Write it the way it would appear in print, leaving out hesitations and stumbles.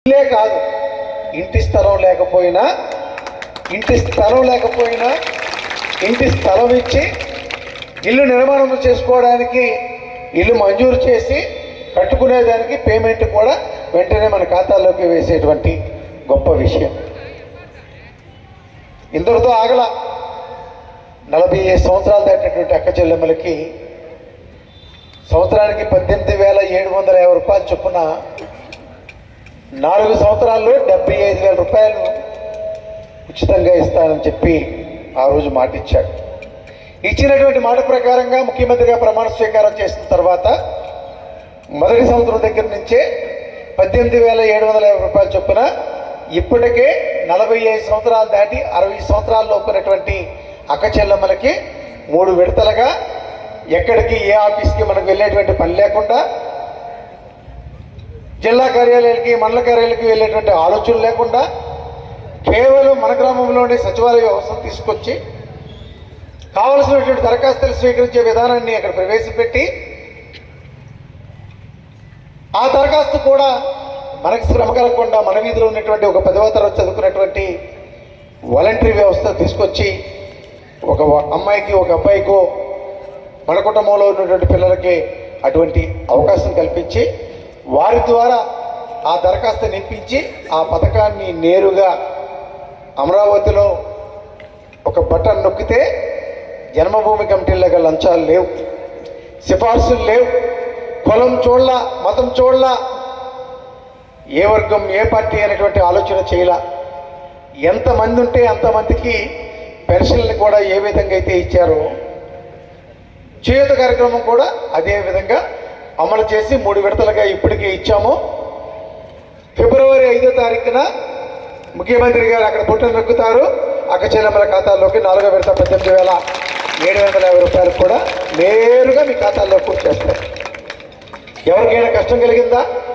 ఇల్లే కాదు, ఇంటి స్థలం లేకపోయినా ఇంటి స్థలం ఇచ్చి ఇల్లు నిర్మాణం చేసుకోవడానికి ఇల్లు మంజూరు చేసి కట్టుకునేదానికి పేమెంట్ కూడా వెంటనే మన ఖాతాల్లోకి వేసేటువంటి గొప్ప విషయం. ఇందరితో ఆగల 45 సంవత్సరాలు దాటినటువంటి అక్క చెల్లెమ్మలకి సంవత్సరానికి 18,750 రూపాయలు చొప్పున 4 సంవత్సరాల్లో 75,000 రూపాయలు ఉచితంగా ఇస్తానని చెప్పి ఆ రోజు మాట ఇచ్చాడు. ఇచ్చినటువంటి మాట ప్రకారంగా ముఖ్యమంత్రిగా ప్రమాణ స్వీకారం చేసిన తర్వాత మొదటి సంవత్సరం దగ్గర నుంచే 18,750 రూపాయలు చొప్పున ఇప్పటికే 45 సంవత్సరాలు దాటి 60 సంవత్సరాల్లో ఉన్నటువంటి అక్క చెల్లెమ్మలకి 3 విడతలుగా ఎక్కడికి ఏ ఆఫీస్కి మనకు వెళ్ళేటువంటి పని లేకుండా, జిల్లా కార్యాలయాలకి మండల కార్యాలయాలకి వెళ్ళేటువంటి ఆలోచన లేకుండా కేవలం మన గ్రామంలోని సచివాలయ వ్యవస్థను తీసుకొచ్చి కావలసినటువంటి దరఖాస్తులు స్వీకరించే విధానాన్ని అక్కడ ప్రవేశపెట్టి ఆ దరఖాస్తు కూడా మనకి శ్రమ కలగకుండా మన వీధిలో ఉన్నటువంటి ఒక 10వ తరగతి చదువుకున్నటువంటి వాలంటరీ వ్యవస్థ తీసుకొచ్చి ఒక అమ్మాయికి ఒక అబ్బాయికో మన కుటుంబంలో ఉన్నటువంటి పిల్లలకి అటువంటి అవకాశం కల్పించి వారి ద్వారా ఆ దరఖాస్తు నింపించి ఆ పథకాన్ని నేరుగా అమరావతిలో ఒక బటన్ నొక్కితే జన్మభూమి కమిటీలకు లంచాలు లేవు, సిఫార్సులు లేవు, కులం చూడలా, మతం చూడలా, ఏ వర్గం ఏ పార్టీ అనేటువంటి ఆలోచన చేయలా. ఎంతమంది ఉంటే అంతమందికి పెన్షన్లు కూడా ఏ విధంగా అయితే ఇచ్చారో చేయూత కార్యక్రమం కూడా అదే విధంగా అమలు చేసి 3 విడతలుగా ఇప్పటికే ఇచ్చాము. ఫిబ్రవరి 5వ తారీఖున ముఖ్యమంత్రి గారు అక్కడ బుట్టను నొక్కుతారు. అక్క చెల్లెమ్మల ఖాతాల్లోకి 4వ విడత 18,750 రూపాయలు కూడా నేరుగా మీ ఖాతాల్లో చేస్తారు. ఎవరికైనా కష్టం కలిగిందా?